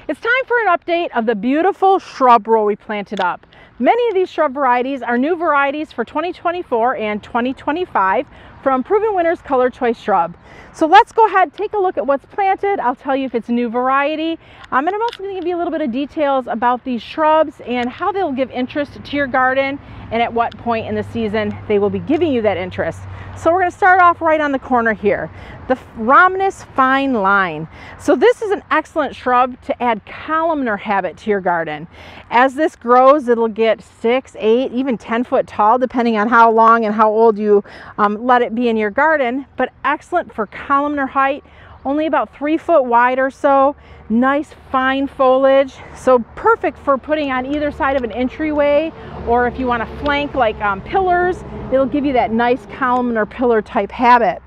It's time for an update of the beautiful shrub row we planted up. Many of these shrub varieties are new varieties for 2024 and 2025 from Proven Winners Color Choice Shrub. So let's go ahead and take a look at what's planted. I'll tell you if it's a new variety. And I'm also going to give you a little bit of details about these shrubs and how they'll give interest to your garden and at what point in the season they will be giving you that interest. So we're going to start off right on the corner here, the Rhamnus Fine Line. So this is an excellent shrub to add columnar habit to your garden. As this grows, it'll get 6, 8, even 10 foot tall, depending on how long and how old you let it be in your garden, but excellent for columnar height, only about 3 foot wide or so. Nice fine foliage, so perfect for putting on either side of an entryway, or if you want to flank like pillars, it'll give you that nice columnar pillar type habit.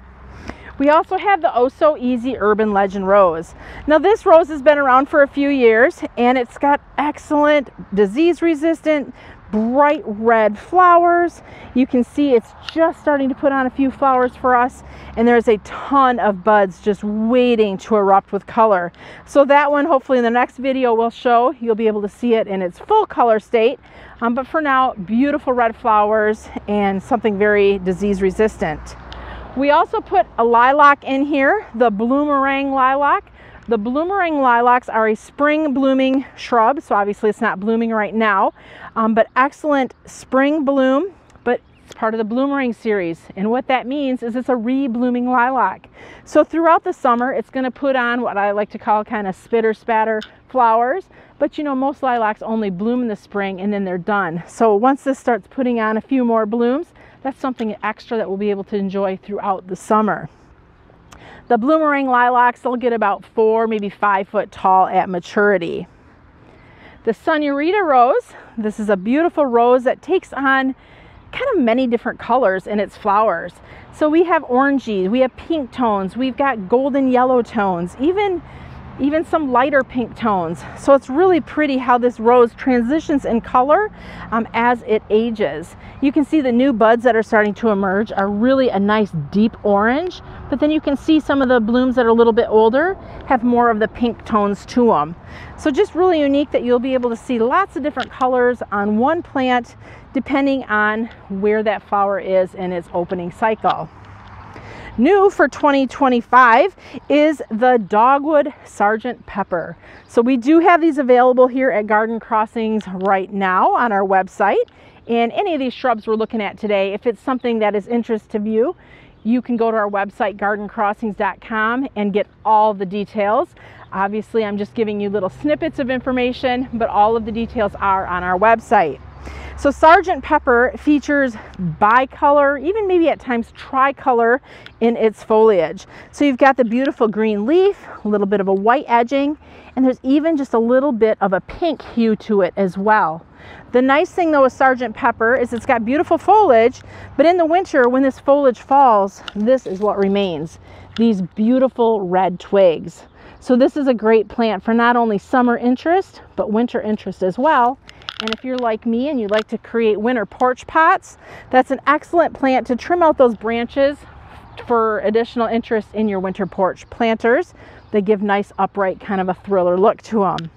We also have the Oh So Easy Urban Legend Rose. Now this rose has been around for a few years and it's got excellent disease resistant, bright red flowers. You can see it's just starting to put on a few flowers for us, and there's a ton of buds just waiting to erupt with color. So that one, hopefully in the next video we'll show, you'll be able to see it in its full color state. But for now, beautiful red flowers and something very disease resistant. We also put a lilac in here, the Bloomerang lilac. The Bloomerang lilacs are a spring blooming shrub, so obviously it's not blooming right now, but excellent spring bloom, but it's part of the Bloomerang series. And what that means is it's a re-blooming lilac. So throughout the summer, it's going to put on what I like to call kind of spitter spatter flowers, but you know, most lilacs only bloom in the spring and then they're done. So once this starts putting on a few more blooms, that's something extra that we'll be able to enjoy throughout the summer. The Bloomerang lilacs, they'll get about 4, maybe 5 foot tall at maturity. The Senorita rose, this is a beautiful rose that takes on kind of many different colors in its flowers. So we have orangey, we have pink tones, we've got golden yellow tones, even some lighter pink tones. So it's really pretty how this rose transitions in color as it ages. You can see the new buds that are starting to emerge are really a nice deep orange, but then you can see some of the blooms that are a little bit older have more of the pink tones to them. So just really unique that you'll be able to see lots of different colors on one plant depending on where that flower is in its opening cycle. New for 2025 is the Dogwood Sergeant Pepper. So we do have these available here at Garden Crossings right now on our website. And any of these shrubs we're looking at today, if it's something that is interest to you, you can go to our website, gardencrossings.com, and get all the details. Obviously, I'm just giving you little snippets of information, but all of the details are on our website. So Sergeant Pepper features bicolor, even maybe at times tricolor in its foliage. So you've got the beautiful green leaf, a little bit of a white edging, and there's even just a little bit of a pink hue to it as well. The nice thing though with Sergeant Pepper is it's got beautiful foliage, but in the winter when this foliage falls, this is what remains, these beautiful red twigs. So this is a great plant for not only summer interest, but winter interest as well. And if you're like me and you like to create winter porch pots, that's an excellent plant to trim out those branches for additional interest in your winter porch planters. They give nice upright kind of a thriller look to them.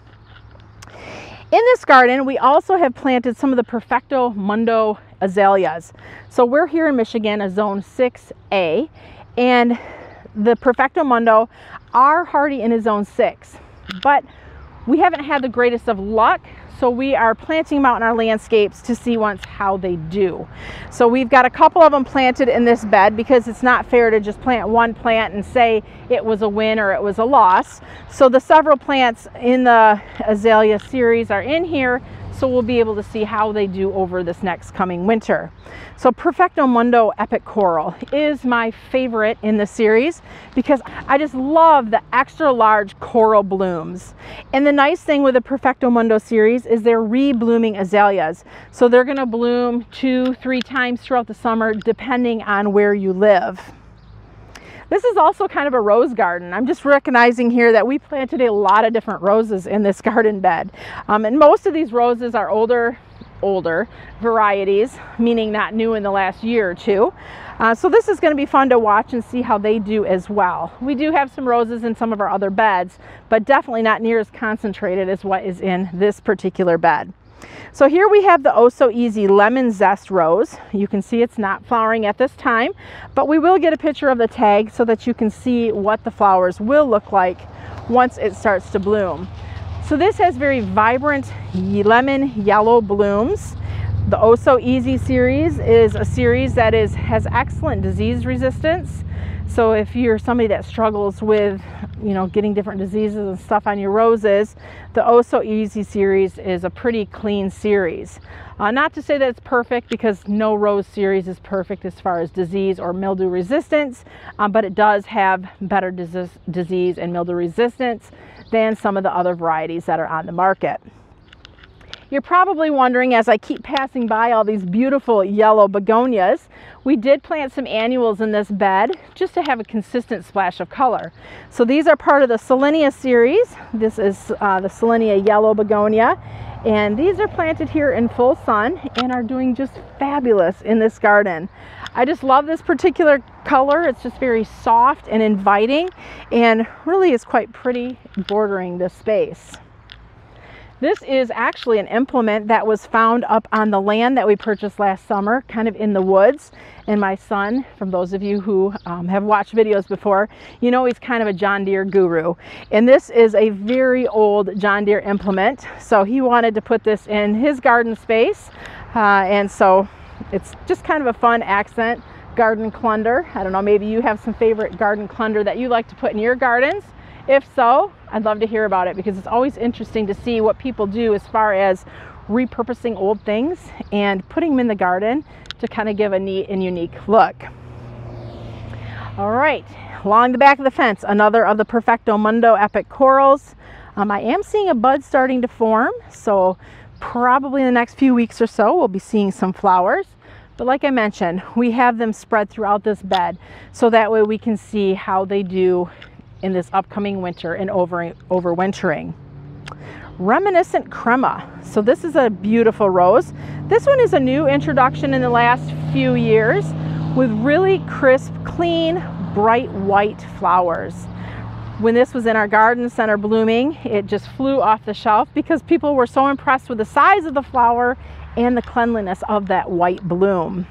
In this garden, we also have planted some of the Perfecto Mundo azaleas. So we're here in Michigan, a zone 6A, and the Perfecto Mundo are hardy in a zone 6, but we haven't had the greatest of luck. So we are planting them out in our landscapes to see once how they do. So we've got a couple of them planted in this bed because it's not fair to just plant one plant and say it was a win or it was a loss. So the several plants in the azalea series are in here, so we'll be able to see how they do over this next coming winter. So Perfecto Mundo Epic Coral is my favorite in the series because I just love the extra large coral blooms. And the nice thing with the Perfecto Mundo series is they're re-blooming azaleas. So they're going to bloom 2-3 times throughout the summer depending on where you live. This is also kind of a rose garden. I'm just recognizing here that we planted a lot of different roses in this garden bed. And most of these roses are older older varieties, meaning not new in the last year or two. So this is going to be fun to watch and see how they do as well. We do have some roses in some of our other beds, but definitely not near as concentrated as what is in this particular bed. So here we have the Oh So Easy Lemon Zest Rose. You can see it's not flowering at this time, but we will get a picture of the tag so that you can see what the flowers will look like once it starts to bloom. So this has very vibrant lemon yellow blooms. The Oh So Easy series is a series that has excellent disease resistance. So if you're somebody that struggles with, getting different diseases and stuff on your roses, the Oh So Easy series is a pretty clean series. Not to say that it's perfect, because no rose series is perfect as far as disease or mildew resistance, but it does have better disease and mildew resistance than some of the other varieties that are on the market. You're probably wondering, as I keep passing by all these beautiful yellow begonias, we did plant some annuals in this bed just to have a consistent splash of color. So these are part of the Selenia series. This is the Selenia yellow begonia, and these are planted here in full sun and are doing just fabulous in this garden. I just love this particular color. It's just very soft and inviting, and really is quite pretty bordering this space. This is actually an implement that was found up on the land that we purchased last summer, kind of in the woods. And my son, from those of you who have watched videos before, he's kind of a John Deere guru. And this is a very old John Deere implement. So he wanted to put this in his garden space. And so it's just kind of a fun accent garden clunder. I don't know, maybe you have some favorite garden clunder that you like to put in your gardens. If so, I'd love to hear about it, because it's always interesting to see what people do as far as repurposing old things and putting them in the garden to kind of give a neat and unique look. All right, along the back of the fence, another of the Perfecto Mundo Epic Corals. I am seeing a bud starting to form, so probably in the next few weeks or so we'll be seeing some flowers. But like I mentioned, we have them spread throughout this bed so that way we can see how they do in this upcoming winter and overwintering. Reminiscent Crema. So this is a beautiful rose. This one is a new introduction in the last few years with really crisp, clean, bright white flowers. When this was in our garden center blooming, it just flew off the shelf because people were so impressed with the size of the flower and the cleanliness of that white bloom.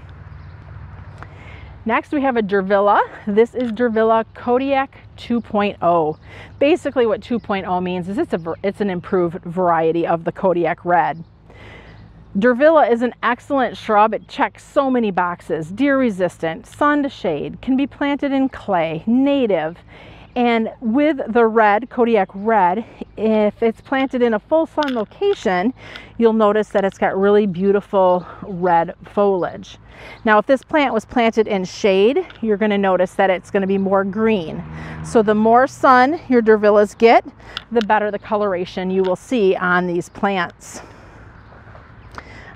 Next we have a Durvilla. This is Durvilla Kodiak 2.0. Basically what 2.0 means is it's an improved variety of the Kodiak Red. Durvilla is an excellent shrub. It checks so many boxes. Deer resistant, sun to shade, can be planted in clay, native. And with the red, Kodiak Red, if it's planted in a full sun location, you'll notice that it's got really beautiful red foliage. Now, if this plant was planted in shade, you're going to notice that it's going to be more green. So the more sun your Durvillas get, the better the coloration you will see on these plants.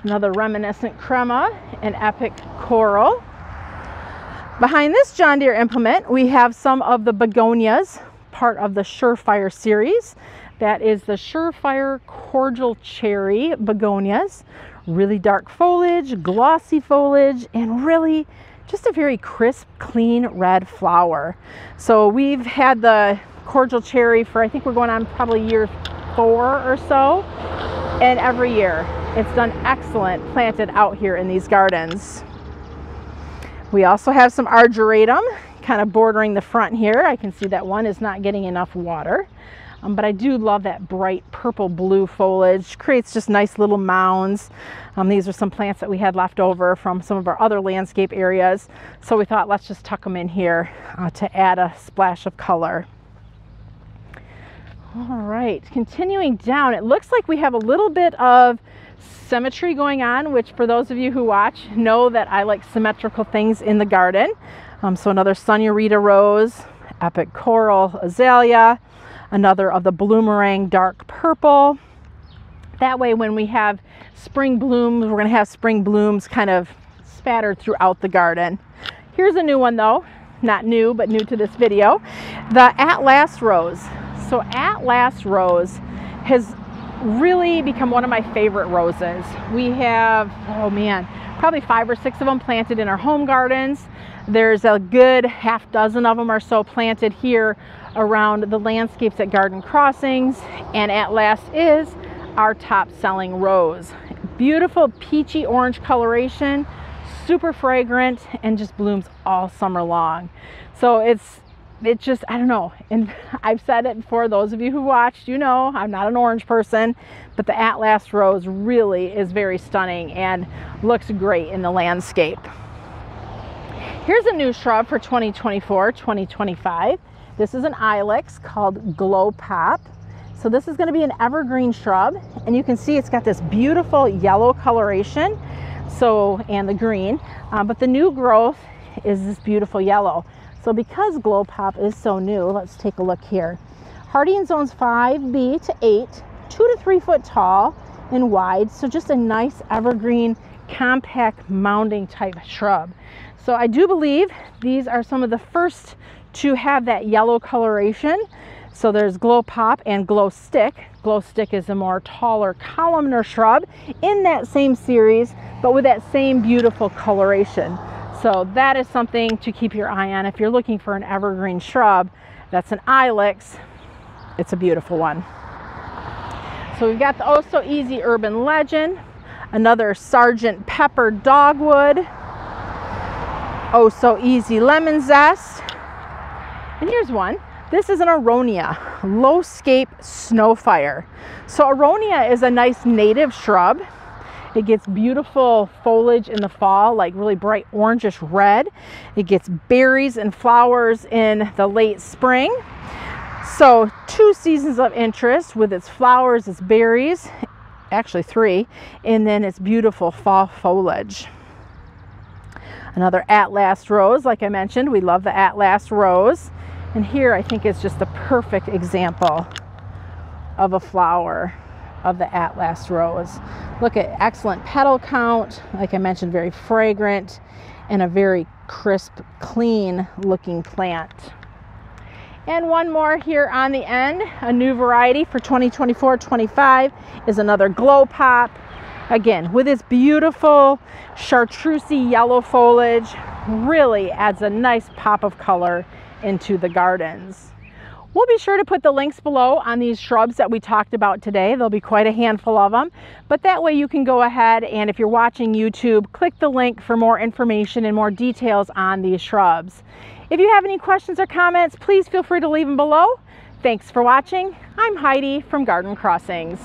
Another Reminiscent Crema, an Epic Coral. Behind this John Deere implement, we have some of the begonias, part of the Surefire series. That is the Surefire Cordial Cherry begonias. Really dark foliage, glossy foliage, and really just a very crisp, clean red flower. So we've had the Cordial Cherry for, I think we're going on probably year 4 or so. And every year it's done excellent planted out here in these gardens. We also have some Argyratum kind of bordering the front here. I can see that one is not getting enough water. But I do love that bright purple blue foliage. Creates just nice little mounds. These are some plants that we had left over from some of our other landscape areas. So we thought, let's just tuck them in here to add a splash of color. All right, continuing down, it looks like we have a little bit of symmetry going on, which for those of you who watch know that I like symmetrical things in the garden. So another Sunurita Rose, Epic Coral Azalea, another of the Bloomerang Dark Purple. That way when we have spring blooms, we're going to have spring blooms kind of spattered throughout the garden. Here's a new one though, not new, but new to this video, the At Last Rose. So At Last Rose has really become one of my favorite roses. We have, oh man, probably 5 or 6 of them planted in our home gardens. There's a good half dozen of them or so planted here around the landscapes at Garden Crossings, and At Last is our top selling rose. Beautiful peachy orange coloration, super fragrant, and just blooms all summer long. So it just, I don't know, and I've said it before, those of you who watched, you know I'm not an orange person, but the At Last rose really is very stunning and looks great in the landscape. Here's a new shrub for 2024-2025. This is an ilex called Glow Pop. So this is going to be an evergreen shrub, and you can see it's got this beautiful yellow coloration, and the green, but the new growth is this beautiful yellow. So because Glow Pop is so new, let's take a look here. Hardying zones 5B to 8, 2 to 3 foot tall and wide. So just a nice evergreen, compact mounding type shrub. So I do believe these are some of the first to have that yellow coloration. So there's Glow Pop and Glow Stick. Glow Stick is a more taller columnar shrub in that same series, but with that same beautiful coloration. So that is something to keep your eye on if you're looking for an evergreen shrub. That's an ilex. It's a beautiful one. So we've got the Oh So Easy Urban Legend, another Sergeant Pepper Dogwood, Oh So Easy Lemon Zest, and here's one. This is an Aronia, Low-Scape Snowfire. So Aronia is a nice native shrub. It gets beautiful foliage in the fall, like really bright orangish red. It gets berries and flowers in the late spring. So 2 seasons of interest with its flowers, its berries, actually 3, and then its beautiful fall foliage. Another At Last rose, like I mentioned, we love the At Last rose. And here I think it's just the perfect example of a flower of the At Last rose. Look at excellent petal count, like I mentioned, very fragrant, and a very crisp, clean looking plant. And one more here on the end, a new variety for 2024-25 is another Glow Pop. Again, with its beautiful chartreusey yellow foliage, really adds a nice pop of color into the gardens. We'll be sure to put the links below on these shrubs that we talked about today. There'll be quite a handful of them, but that way you can go ahead and if you're watching YouTube, click the link for more information and more details on these shrubs. If you have any questions or comments, please feel free to leave them below. Thanks for watching. I'm Heidi from Garden Crossings.